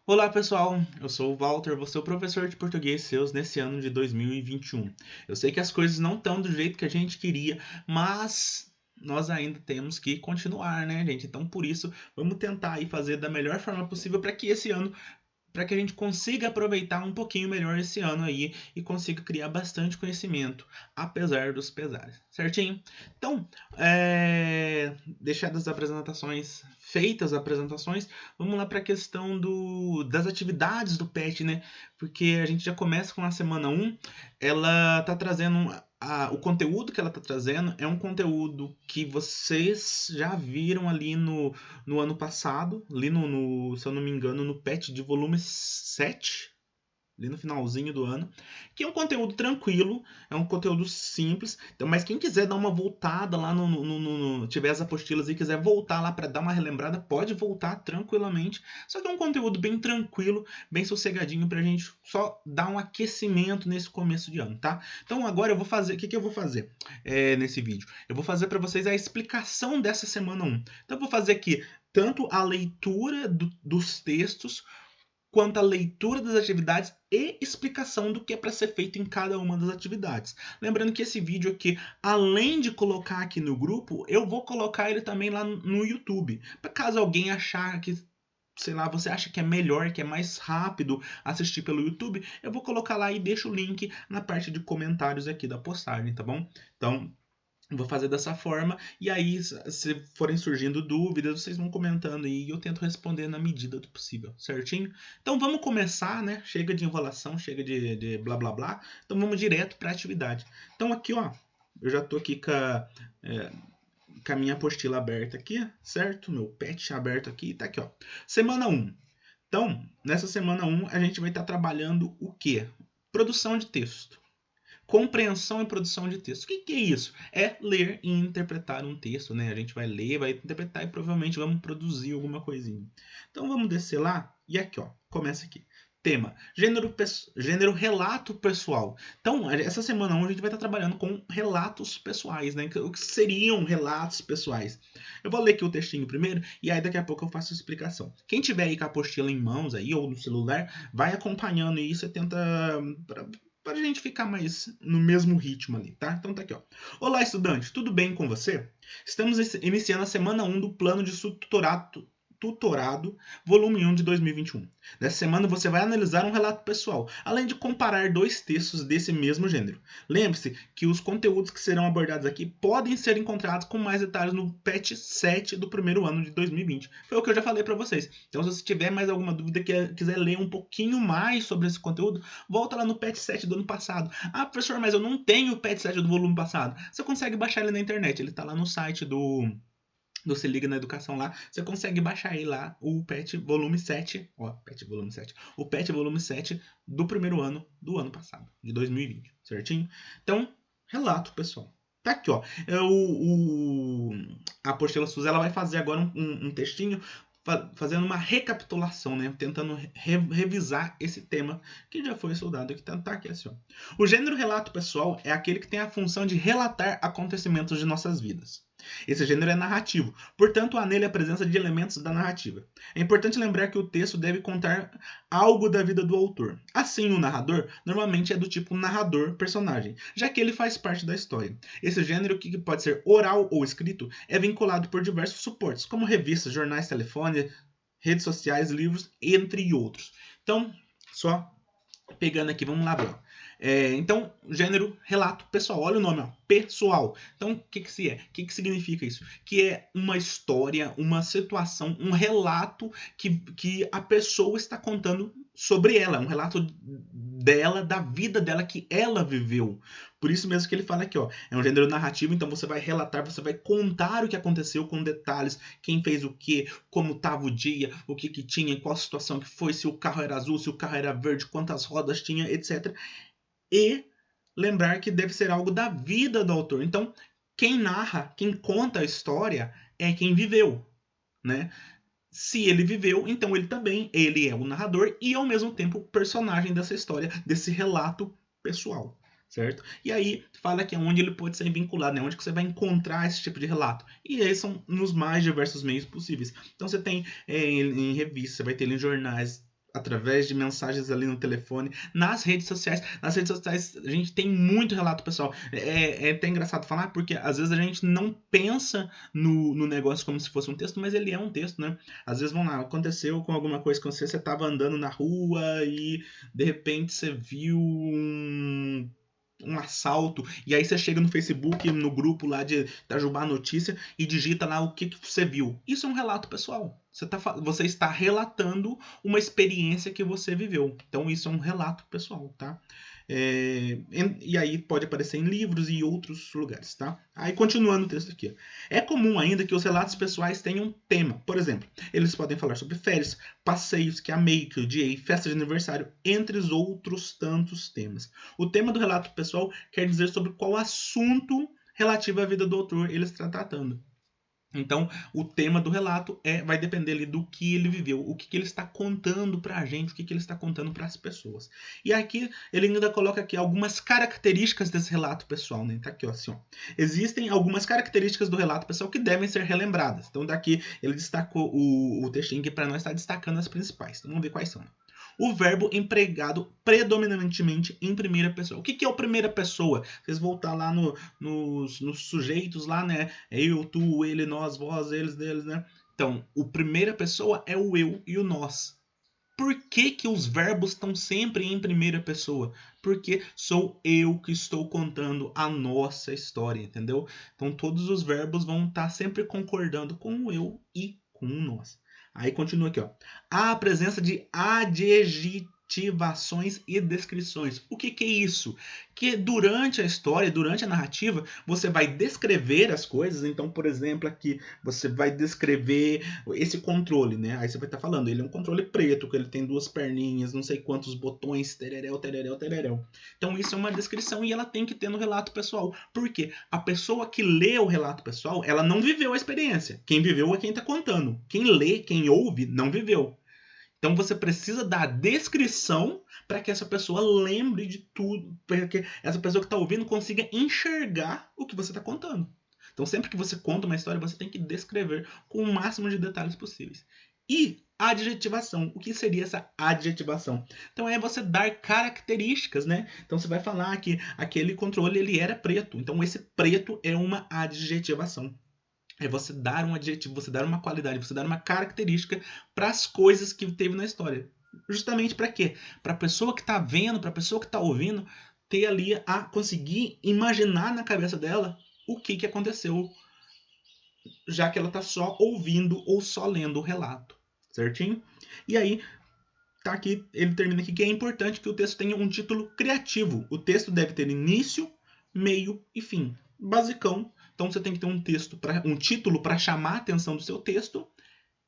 Olá pessoal, eu sou o Walter, vou ser o professor de português seus nesse ano de 2021. Eu sei que as coisas não estão do jeito que a gente queria, mas nós ainda temos que continuar, né, gente? Então por isso, vamos tentar aí fazer da melhor forma possível para que esse ano para que a gente consiga aproveitar um pouquinho melhor esse ano aí e consiga criar bastante conhecimento, apesar dos pesares, certinho? Então, deixadas as apresentações, feitas as apresentações, vamos lá para a questão das atividades do PET, né? Porque a gente já começa com a semana 1, ela tá trazendo o conteúdo que ela está trazendo é um conteúdo que vocês já viram ali no ano passado, ali se eu não me engano, no patch de volume 7, ali no finalzinho do ano, que é um conteúdo tranquilo, é um conteúdo simples, então, mas quem quiser dar uma voltada lá tiver as apostilas e quiser voltar lá para dar uma relembrada, pode voltar tranquilamente, só que é um conteúdo bem tranquilo, bem sossegadinho pra gente só dar um aquecimento nesse começo de ano, tá? Então agora eu vou fazer, o que eu vou fazer nesse vídeo? Eu vou fazer para vocês a explicação dessa semana 1. Então eu vou fazer aqui tanto a leitura dos textos, quanto à leitura das atividades e explicação do que é para ser feito em cada uma das atividades. Lembrando que esse vídeo aqui, além de colocar aqui no grupo, eu vou colocar ele também lá no YouTube. Para caso alguém achar que, sei lá, você acha que é melhor, que é mais rápido assistir pelo YouTube, eu vou colocar lá e deixo o link na parte de comentários aqui da postagem, tá bom? Então, vou fazer dessa forma, e aí, se forem surgindo dúvidas, vocês vão comentando aí e eu tento responder na medida do possível, certinho? Então vamos começar, né? Chega de enrolação, chega de blá blá blá. Então vamos direto para a atividade. Então aqui, ó, eu já tô aqui com a minha apostila aberta aqui, certo? Meu patch aberto aqui, tá aqui, ó. Semana 1. Então, nessa semana 1, a gente vai estar trabalhando o quê? Produção de texto. Compreensão e produção de texto. O que é isso? É ler e interpretar um texto, né? A gente vai ler, vai interpretar e provavelmente vamos produzir alguma coisinha. Então vamos descer lá e aqui, ó, começa aqui. Tema: gênero relato pessoal. Então, essa semana a gente vai estar trabalhando com relatos pessoais, né? O que seriam relatos pessoais? Eu vou ler aqui o textinho primeiro e aí daqui a pouco eu faço a explicação. Quem tiver aí com a apostila em mãos aí ou no celular, vai acompanhando isso e tenta para a gente ficar mais no mesmo ritmo ali, tá? Então tá aqui, ó. Olá, estudante, tudo bem com você? Estamos iniciando a semana 1 do plano de tutorado, volume 1 de 2021. Nessa semana você vai analisar um relato pessoal, além de comparar dois textos desse mesmo gênero. Lembre-se que os conteúdos que serão abordados aqui podem ser encontrados com mais detalhes no patch 7 do primeiro ano de 2020. Foi o que eu já falei para vocês. Então, se você tiver mais alguma dúvida que quiser ler um pouquinho mais sobre esse conteúdo, volta lá no patch 7 do ano passado. Ah, professor, mas eu não tenho o patch 7 do volume passado. Você consegue baixar ele na internet. Ele está lá no site do Se Liga na Educação lá, você consegue baixar aí lá o patch volume 7, ó, patch volume 7, o patch volume 7 do primeiro ano do ano passado, de 2020, certinho? Então, relato, pessoal. Tá aqui, ó. A apostila Suzy, ela vai fazer agora um textinho fazendo uma recapitulação, né? Tentando revisar esse tema que já foi estudado aqui. Tá aqui assim, ó. O gênero relato pessoal é aquele que tem a função de relatar acontecimentos de nossas vidas. Esse gênero é narrativo, portanto há nele a presença de elementos da narrativa. É importante lembrar que o texto deve contar algo da vida do autor. Assim, o narrador normalmente é do tipo narrador-personagem, já que ele faz parte da história. Esse gênero, que pode ser oral ou escrito, é vinculado por diversos suportes, como revistas, jornais, telefone, redes sociais, livros, entre outros. Então, só pegando aqui, vamos lá ver. Então, gênero, relato pessoal. Olha o nome, ó, pessoal. Então, o que é? O que significa isso? Que é uma história, uma situação, um relato que a pessoa está contando sobre ela. Um relato dela, da vida dela que ela viveu. Por isso mesmo que ele fala aqui, ó. É um gênero narrativo, então você vai relatar, você vai contar o que aconteceu com detalhes, quem fez o que, como estava o dia, o que tinha, qual a situação que foi, se o carro era azul, se o carro era verde, quantas rodas tinha, etc. E lembrar que deve ser algo da vida do autor. Então, quem narra, quem conta a história é quem viveu, né? Se ele viveu, então ele é o narrador e ao mesmo tempo o personagem dessa história, desse relato pessoal, certo? E aí fala que é onde ele pode ser vinculado, né? Onde que você vai encontrar esse tipo de relato. E esses são nos mais diversos meios possíveis. Então você tem em revistas, você vai ter em jornais, através de mensagens ali no telefone, nas redes sociais. Nas redes sociais a gente tem muito relato pessoal. É até engraçado falar, porque às vezes a gente não pensa no negócio como se fosse um texto, mas ele é um texto, né? Às vezes, vamos lá, aconteceu com alguma coisa com você estava andando na rua e de repente você viu um assalto, e aí você chega no Facebook, no grupo lá de Itajubá Notícia e digita lá o que você viu. Isso é um relato pessoal. Você está relatando uma experiência que você viveu. Então isso é um relato pessoal, tá? E aí pode aparecer em livros e outros lugares, tá? Aí continuando o texto aqui. É comum ainda que os relatos pessoais tenham um tema. Por exemplo, eles podem falar sobre férias, passeios que amei, que odiei, festa de aniversário, entre os outros tantos temas. O tema do relato pessoal quer dizer sobre qual assunto relativo à vida do autor ele está tratando. Então, o tema do relato vai depender ali do que ele viveu, o que ele está contando para a gente, o que ele está contando para as pessoas. E aqui ele ainda coloca aqui algumas características desse relato pessoal, né? Tá aqui, ó, assim, ó. Existem algumas características do relato pessoal que devem ser relembradas. Então, daqui ele destacou o textinho que para nós está destacando as principais. Então, vamos ver quais são. O verbo empregado predominantemente em primeira pessoa. O que é o primeira pessoa? Vocês voltar lá nos sujeitos lá, né? Eu, tu, ele, nós, vós, eles, deles, né? Então, o primeira pessoa é o eu e o nós. Por que os verbos estão sempre em primeira pessoa? Porque sou eu que estou contando a nossa história, entendeu? Então, todos os verbos vão estar sempre concordando com o eu e com o nós. Aí continua aqui, ó. Há a presença de adjetivações e descrições. O que é isso? Que durante a história, durante a narrativa, você vai descrever as coisas. Então, por exemplo, aqui você vai descrever esse controle, né? Aí você vai estar falando, ele é um controle preto, que ele tem 2 perninhas, não sei quantos botões, tereréu, tereréu, tereréu. Então, isso é uma descrição e ela tem que ter no relato pessoal. Por quê? A pessoa que lê o relato pessoal, ela não viveu a experiência. Quem viveu é quem está contando. Quem lê, quem ouve, não viveu. Então você precisa dar descrição para que essa pessoa lembre de tudo, para que essa pessoa que está ouvindo consiga enxergar o que você está contando. Então sempre que você conta uma história, você tem que descrever com o máximo de detalhes possíveis. E adjetivação. O que seria essa adjetivação? Então é você dar características, né? Então você vai falar que aquele controle ele era preto. Então esse preto é uma adjetivação. É você dar um adjetivo, você dar uma qualidade, você dar uma característica para as coisas que teve na história. Justamente para quê? Para a pessoa que está vendo, para a pessoa que está ouvindo, ter ali a conseguir imaginar na cabeça dela o que aconteceu, já que ela está só ouvindo ou só lendo o relato. Certinho? E aí, tá aqui, ele termina aqui que é importante que o texto tenha um título criativo. O texto deve ter início, meio e fim. Basicão. Então você tem que ter um título para chamar a atenção do seu texto,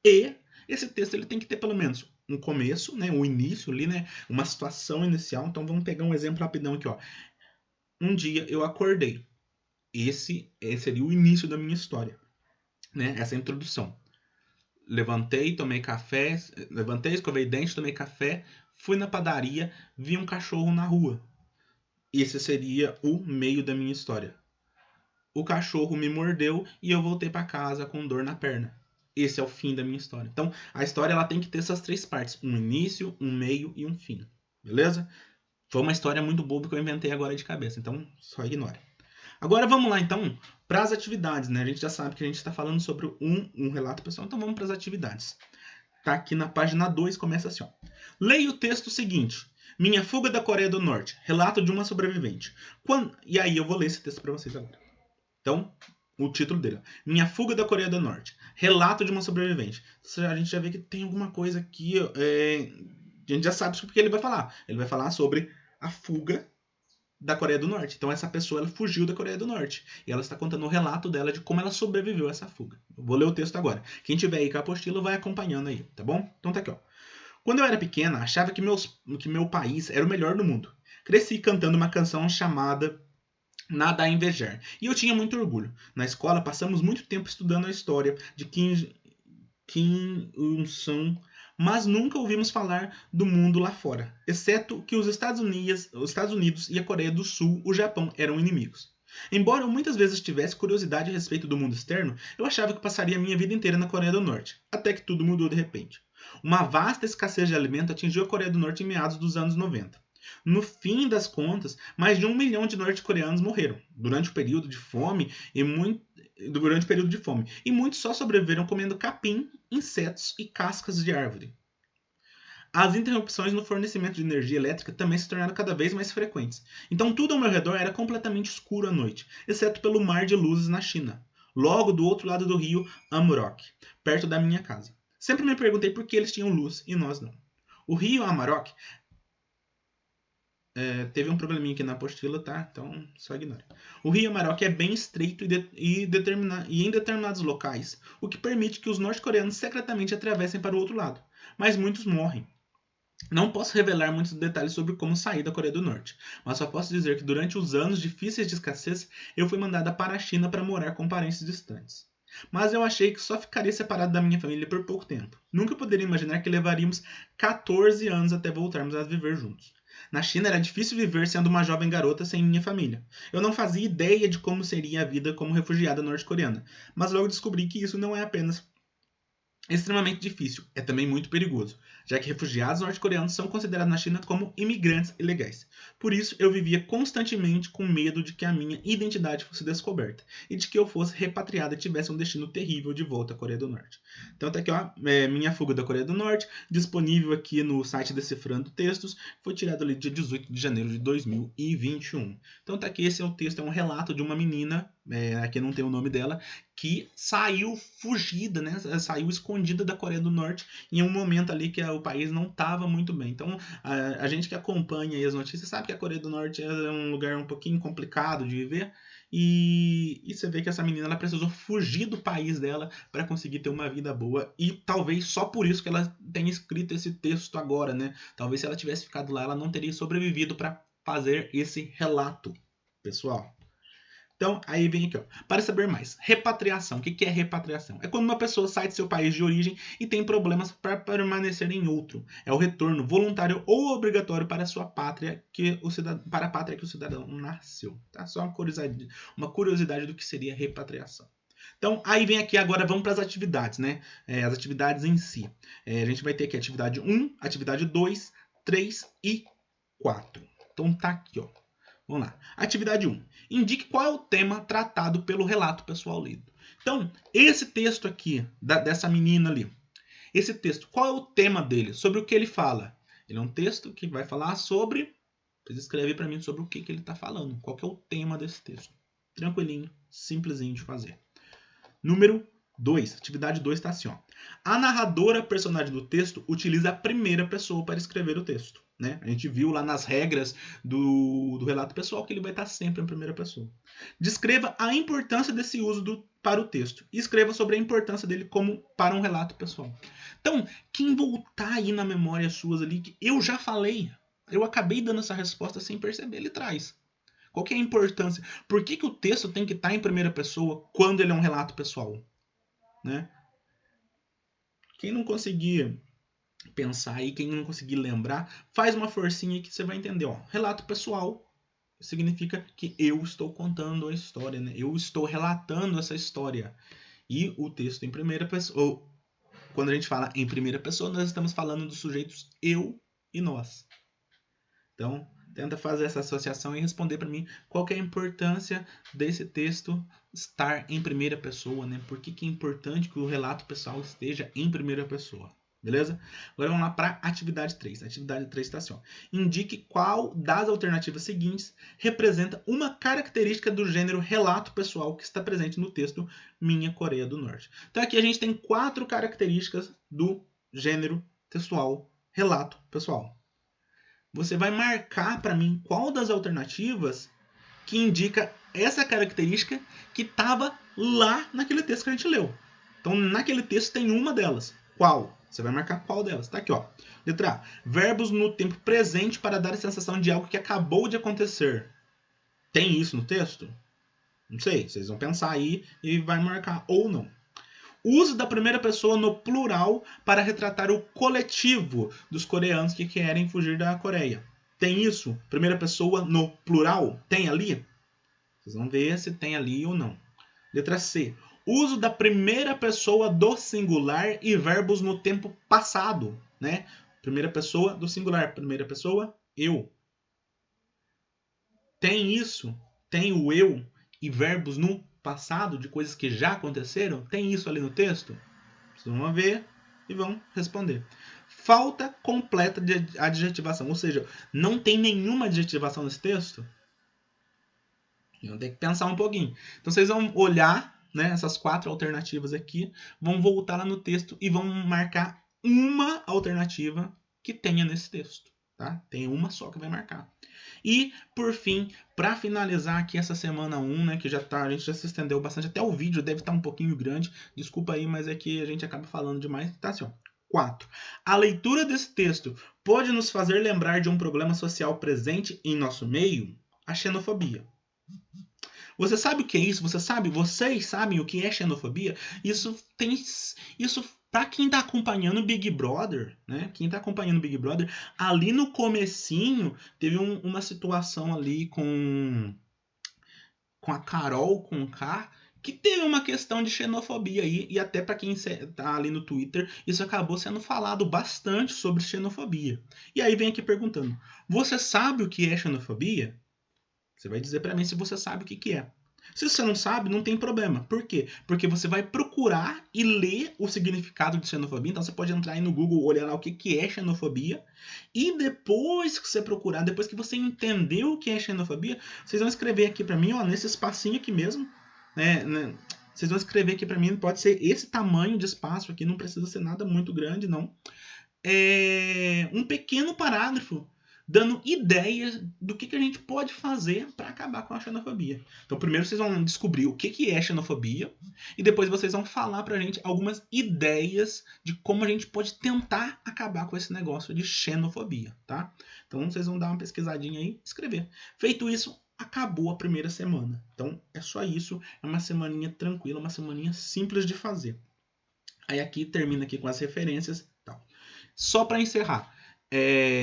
e esse texto ele tem que ter pelo menos um começo, né, um início ali, né, uma situação inicial. Então vamos pegar um exemplo rapidão aqui, ó. Um dia eu acordei. Esse seria o início da minha história, né? Essa introdução. Levantei, escovei dente, tomei café, fui na padaria, vi um cachorro na rua. Esse seria o meio da minha história. O cachorro me mordeu e eu voltei para casa com dor na perna. Esse é o fim da minha história. Então, a história ela tem que ter essas 3 partes. Um início, um meio e um fim. Beleza? Foi uma história muito boba que eu inventei agora de cabeça. Então, só ignore. Agora, vamos lá, então, para as atividades. Né? A gente já sabe que a gente está falando sobre um relato pessoal. Então, vamos para as atividades. Tá aqui na página 2, começa assim. Ó. Leia o texto seguinte. Minha fuga da Coreia do Norte. Relato de uma sobrevivente. E aí, eu vou ler esse texto para vocês agora. Então, o título dele. Minha fuga da Coreia do Norte. Relato de uma sobrevivente. A gente já vê que tem alguma coisa aqui. A gente já sabe sobre o que ele vai falar. Ele vai falar sobre a fuga da Coreia do Norte. Então, essa pessoa ela fugiu da Coreia do Norte. E ela está contando o relato dela de como ela sobreviveu a essa fuga. Eu vou ler o texto agora. Quem tiver aí com a apostila vai acompanhando aí, tá bom? Então tá aqui, ó. Quando eu era pequena, achava que meu país era o melhor do mundo. Cresci cantando uma canção chamada Nada a Invejar. E eu tinha muito orgulho. Na escola, passamos muito tempo estudando a história de Kim Il-sung, mas nunca ouvimos falar do mundo lá fora, exceto que os Estados Unidos e a Coreia do Sul, o Japão, eram inimigos. Embora eu muitas vezes tivesse curiosidade a respeito do mundo externo, eu achava que passaria a minha vida inteira na Coreia do Norte, até que tudo mudou de repente. Uma vasta escassez de alimento atingiu a Coreia do Norte em meados dos anos 90. No fim das contas, mais de 1 milhão de norte-coreanos morreram durante o período de fome e muitos só sobreviveram comendo capim, insetos e cascas de árvore. As interrupções no fornecimento de energia elétrica também se tornaram cada vez mais frequentes. Então tudo ao meu redor era completamente escuro à noite, exceto pelo mar de luzes na China, logo do outro lado do rio Amarok, perto da minha casa. Sempre me perguntei por que eles tinham luz e nós não. O rio Amarok teve um probleminha aqui na apostila, tá? Então só ignore. O rio Amarok é bem estreito e em determinados locais, o que permite que os norte-coreanos secretamente atravessem para o outro lado, mas muitos morrem. Não posso revelar muitos detalhes sobre como sair da Coreia do Norte, mas só posso dizer que durante os anos difíceis de escassez, eu fui mandada para a China para morar com parentes distantes. Mas eu achei que só ficaria separado da minha família por pouco tempo. Nunca poderia imaginar que levaríamos 14 anos até voltarmos a viver juntos. Na China era difícil viver sendo uma jovem garota sem minha família. Eu não fazia ideia de como seria a vida como refugiada norte-coreana, mas logo descobri que isso não é apenas extremamente difícil, é também muito perigoso, já que refugiados norte-coreanos são considerados na China como imigrantes ilegais. Por isso, eu vivia constantemente com medo de que a minha identidade fosse descoberta e de que eu fosse repatriada e tivesse um destino terrível de volta à Coreia do Norte. Então tá aqui, ó, Minha Fuga da Coreia do Norte, disponível aqui no site Decifrando Textos, foi tirado ali dia 18 de janeiro de 2021. Então tá aqui, esse é o texto, é um relato de uma menina, aqui não tem o nome dela, que saiu fugida, né? Saiu escondida da Coreia do Norte em um momento ali que o país não estava muito bem. Então, a gente que acompanha aí as notícias sabe que a Coreia do Norte é um lugar um pouquinho complicado de viver. E você vê que essa menina ela precisou fugir do país dela para conseguir ter uma vida boa. E talvez só por isso que ela tenha escrito esse texto agora, né? Talvez se ela tivesse ficado lá, ela não teria sobrevivido para fazer esse relato, pessoal. Então, aí vem aqui, ó. Para saber mais, repatriação. O que é repatriação? É quando uma pessoa sai de seu país de origem e tem problemas para permanecer em outro. É o retorno voluntário ou obrigatório para a sua pátria, para a pátria que o cidadão nasceu. Tá? Só uma curiosidade do que seria repatriação. Então, aí vem aqui agora, vamos para as atividades, né? As atividades em si. A gente vai ter aqui atividade 1, atividade 2, 3 e 4. Então tá aqui, ó. Vamos lá. Atividade 1. Indique qual é o tema tratado pelo relato pessoal lido. Então, esse texto aqui, dessa menina ali, esse texto, qual é o tema dele? Sobre o que ele fala? Ele é um texto que vai falar sobre... Vocês escrevem para mim sobre o que ele está falando. Qual que é o tema desse texto? Tranquilinho, simplesinho de fazer. Número 2. Atividade 2 está assim, ó. A narradora personagem do texto utiliza a primeira pessoa para escrever o texto. Né? A gente viu lá nas regras do relato pessoal que ele vai estar sempre em primeira pessoa. Descreva a importância desse uso para o texto e escreva sobre a importância dele como para um relato pessoal. Então, quem voltar aí na memória suas ali, que eu já falei, eu acabei dando essa resposta sem perceber, ele traz. Qual que é a importância? Por que o texto tem que estar em primeira pessoa quando ele é um relato pessoal? Né? Quem não conseguir pensar aí, quem não conseguir lembrar, faz uma forcinha que você vai entender. Ó. Relato pessoal significa que eu estou contando a história, né? Eu estou relatando essa história. E o texto em primeira pessoa, quando a gente fala em primeira pessoa, nós estamos falando dos sujeitos eu e nós. Então, tenta fazer essa associação e responder para mim qual que é a importância desse texto estar em primeira pessoa, né? Por que é importante que o relato pessoal esteja em primeira pessoa? Beleza? Agora vamos lá para a atividade 3. A atividade 3 está assim, ó. Indique qual das alternativas seguintes representa uma característica do gênero relato pessoal que está presente no texto Minha Coreia do Norte. Então aqui a gente tem 4 características do gênero textual relato pessoal. Você vai marcar para mim qual das alternativas que indica essa característica que estava lá naquele texto que a gente leu. Então naquele texto tem uma delas. Qual? Você vai marcar qual delas. Tá aqui, ó. Letra A. Verbos no tempo presente para dar a sensação de algo que acabou de acontecer. Tem isso no texto? Não sei. Vocês vão pensar aí e vai marcar ou não. Uso da primeira pessoa no plural para retratar o coletivo dos coreanos que querem fugir da Coreia. Tem isso? Primeira pessoa no plural? Tem ali? Vocês vão ver se tem ali ou não. Letra C. Uso da primeira pessoa do singular e verbos no tempo passado, né? Primeira pessoa do singular, primeira pessoa, eu. Tem isso? Tem o eu e verbos no passado de coisas que já aconteceram? Tem isso ali no texto? Vocês vão ver e vão responder. Falta completa de adjetivação, ou seja, não tem nenhuma adjetivação nesse texto? Vão ter que pensar um pouquinho. Então vocês vão olhar, né, essas 4 alternativas aqui, vão voltar lá no texto e vão marcar uma alternativa que tenha nesse texto. Tá? Tem uma só que vai marcar. E, por fim, para finalizar aqui essa semana 1, né, que já tá, a gente já se estendeu bastante, até o vídeo deve estar um pouquinho grande, desculpa aí, mas é que a gente acaba falando demais. Tá assim, ó. 4. A leitura desse texto pode nos fazer lembrar de um problema social presente em nosso meio? A xenofobia. Você sabe o que é isso? Vocês sabem o que é xenofobia? Isso para quem tá acompanhando o Big Brother, né? Quem tá acompanhando o Big Brother, ali no comecinho teve uma situação ali com a Carol com K, que teve uma questão de xenofobia aí, e até para quem tá ali no Twitter, isso acabou sendo falado bastante sobre xenofobia. E aí vem aqui perguntando: você sabe o que é xenofobia? Você vai dizer para mim se você sabe o que é. Se você não sabe, não tem problema. Por quê? Porque você vai procurar e ler o significado de xenofobia. Então você pode entrar aí no Google, olhar lá o que é xenofobia. E depois que você procurar, depois que você entendeu o que é xenofobia, vocês vão escrever aqui para mim, ó, nesse espacinho aqui mesmo. Né? Vocês vão escrever aqui para mim, pode ser esse tamanho de espaço aqui, não precisa ser nada muito grande, não. Um pequeno parágrafo dando ideias do que a gente pode fazer para acabar com a xenofobia. Então, primeiro vocês vão descobrir o que é xenofobia e depois vocês vão falar para a gente algumas ideias de como a gente pode tentar acabar com esse negócio de xenofobia, tá? Então, vocês vão dar uma pesquisadinha aí e escrever. Feito isso, acabou a primeira semana. Então, é só isso. É uma semaninha tranquila, uma semaninha simples de fazer. Aí aqui termina aqui com as referências. Tal. Só para encerrar.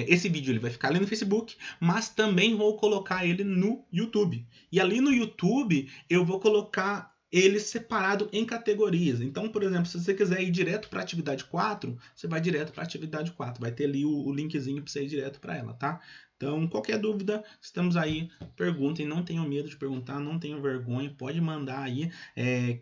Esse vídeo ele vai ficar ali no Facebook, mas também vou colocar ele no YouTube. E ali no YouTube eu vou colocar ele separado em categorias. Então, por exemplo, se você quiser ir direto para a atividade 4, você vai direto para a atividade 4. Vai ter ali o linkzinho para você ir direto para ela, tá? Então, qualquer dúvida, estamos aí. Perguntem, não tenham medo de perguntar, não tenham vergonha, pode mandar aí.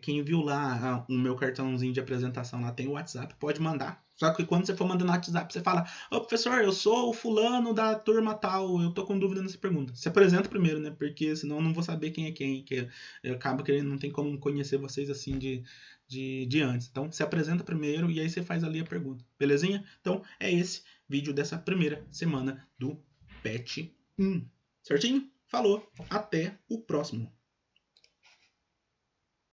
Quem viu lá o meu cartãozinho de apresentação lá tem o WhatsApp, pode mandar. Só que quando você for mandando no WhatsApp, você fala: ô professor, eu sou o fulano da turma tal, eu tô com dúvida nessa pergunta. Se apresenta primeiro, né? Porque senão eu não vou saber quem é quem. Que acaba que não tem como conhecer vocês assim de antes. Então, se apresenta primeiro e aí você faz ali a pergunta. Belezinha? Então, é esse vídeo dessa primeira semana do PET 1. Certinho? Falou. Até o próximo.